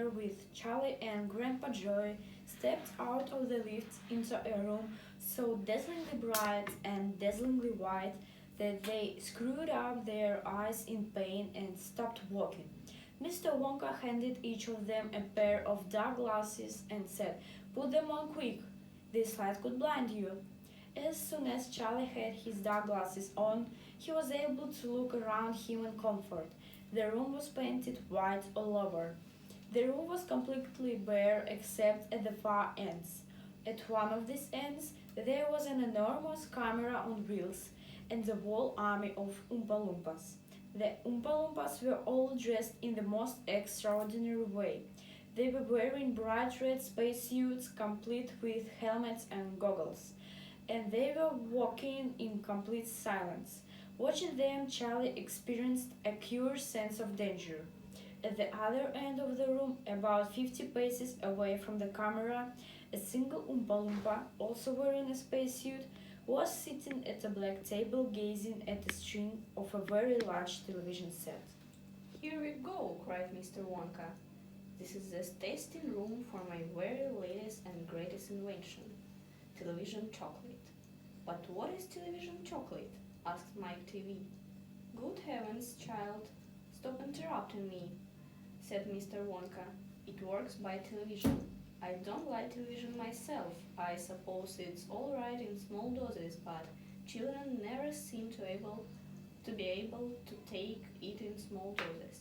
together with Charlie and Grandpa Joy, stepped out of the lift into a room so dazzlingly bright and dazzlingly white that they screwed up their eyes in pain and stopped walking. Mr. Wonka handed each of them a pair of dark glasses and said, "Put them on quick. This light could blind you." As soon as Charlie had his dark glasses on, he was able to look around him in comfort. The room was painted white all over. The room was completely bare except at the far ends. At one of these ends, there was an enormous camera on wheels and the whole army of Oompa Loompas. The Oompa Loompas were all dressed in the most extraordinary way. They were wearing bright red spacesuits complete with helmets and goggles, and they were walking in complete silence. Watching them, Charlie experienced a pure sense of danger. At the other end of the room, about 50 paces away from the camera, a single Oompa Loompa, also wearing a spacesuit, was sitting at a black table gazing at the screen of a very large television set. "Here we go!" cried Mr. Wonka. "This is the tasting room for my very latest and greatest invention, television chocolate." "But what is television chocolate?" asked Mike TV. "Good heavens, child, stop interrupting me," said Mr. Wonka. "It works by television. I don't like television myself. I suppose it's all right in small doses, but children never seem to be able to take it in small doses."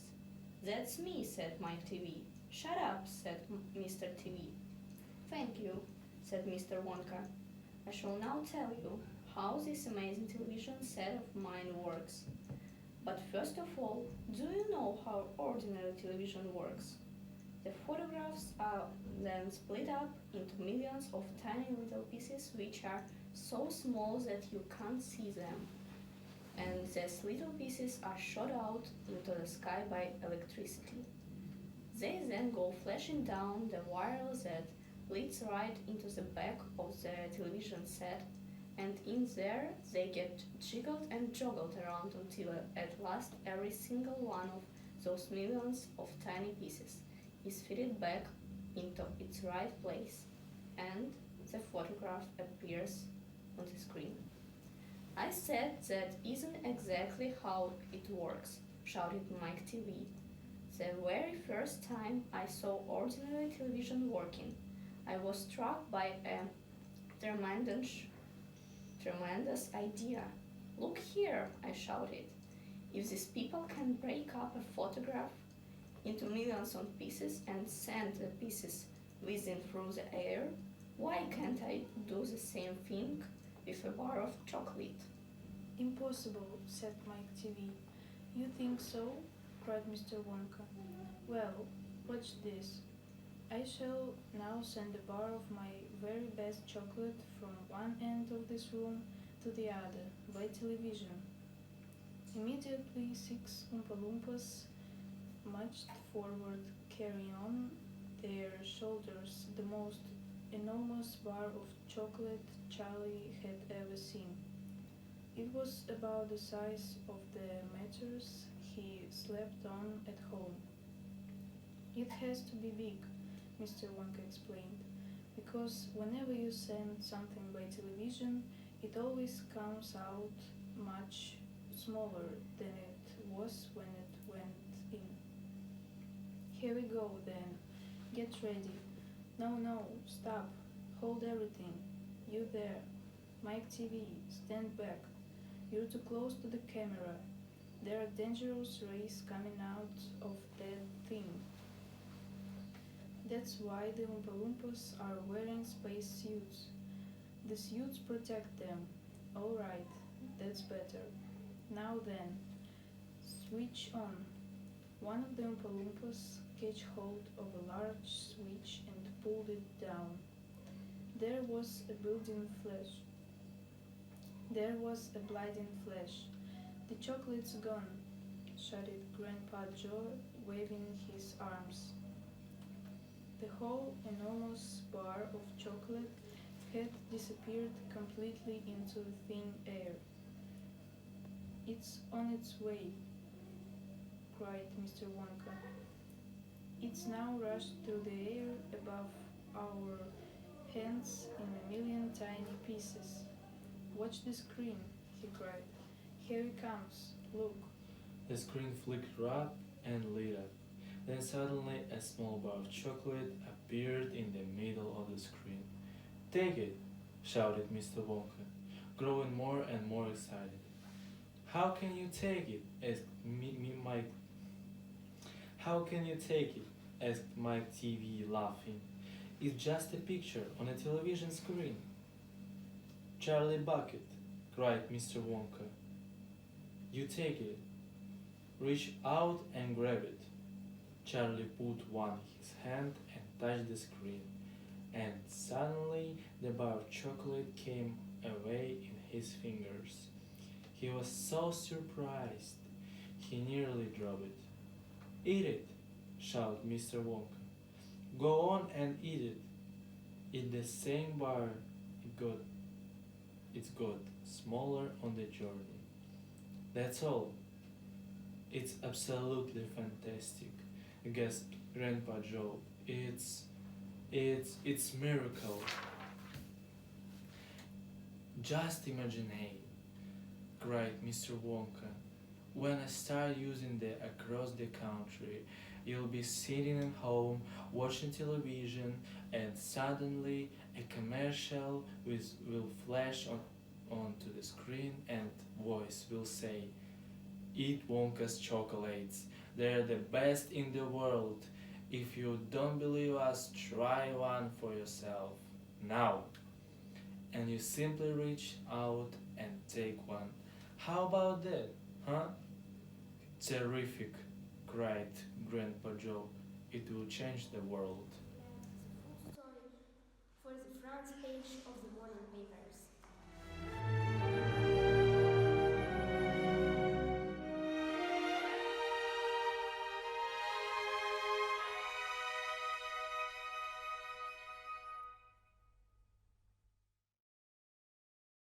"That's me," said Mike TV. "Shut up," said Mr. TV. "Thank you," said Mr. Wonka. "I shall now tell you how this amazing television set of mine works. But first of all, do you know how ordinary television works? The photographs are then split up into millions of tiny little pieces which are so small that you can't see them. And these little pieces are shot out into the sky by electricity. They then go flashing down the wire that leads right into the back of the television set, and in there they get jiggled and joggled around until at last every single one of those millions of tiny pieces is fitted back into its right place, and the photograph appears on the screen." "I said that isn't exactly how it works," shouted Mike TV. "The very first time I saw ordinary television working, I was struck by a tremendous idea. Look here," I shouted. "If these people can break up a photograph into millions of pieces and send the pieces whizzing through the air, why can't I do the same thing with a bar of chocolate?" "Impossible," said Mike TV. "You think so?" cried Mr. Wonka. "Well, watch this. I shall now send a bar of my very best chocolate from one end of this room to the other by television." Immediately 6 Oompa Loompas marched forward, carrying on their shoulders the most enormous bar of chocolate Charlie had ever seen. It was about the size of the mattress he slept on at home. "It has to be big," Mr. Wonka explained, "because whenever you send something by television, it always comes out much smaller than it was when it went in. Here we go, then. Get ready. No, no, stop. Hold everything. You there. Mike TV, stand back. You're too close to the camera. There are dangerous rays coming out of that thing. That's why the Oompa Loompas are wearing space suits. The suits protect them. All right, that's better. Now then, switch on." One of the Oompa Loompas catch hold of a large switch and pulled it down. There was a blinding flash. "The chocolate's gone," shouted Grandpa Joe, waving his arms. The whole enormous bar of chocolate had disappeared completely into thin air. "It's on its way," cried Mr. Wonka. It's now rushed through the air above our heads in a million tiny pieces. Watch the screen, he cried. Here it comes. Look. The screen flickered up and lit up. Then suddenly a small bar of chocolate appeared in the middle of the screen. Take it, shouted Mr. Wonka, growing more and more excited. How can you take it? Asked Mike. How can you take it? Asked Mike TV, laughing. It's just a picture on a television screen. Charlie Bucket, cried Mr. Wonka. You take it. Reach out and grab it. Charlie put one his hand and touched the screen, and suddenly the bar of chocolate came away in his fingers. He was so surprised he nearly dropped it. Eat it, shouted Mr. Wonka. Go on and eat it. Eat the same bar it got smaller on the journey. That's all. It's absolutely fantastic, gasped Grandpa Joe. It's miracle. Just imagine, hey, cried Mr. Wonka. When I start using the across the country, you'll be sitting at home watching television, and suddenly a commercial will flash onto the screen, and voice will say, Eat Wonka's chocolates. They're the best in the world. If you don't believe us, try one for yourself. Now. And you simply reach out and take one. How about that, huh? Terrific, cried Grandpa Joe. It will change the world. And the full story for the front page of the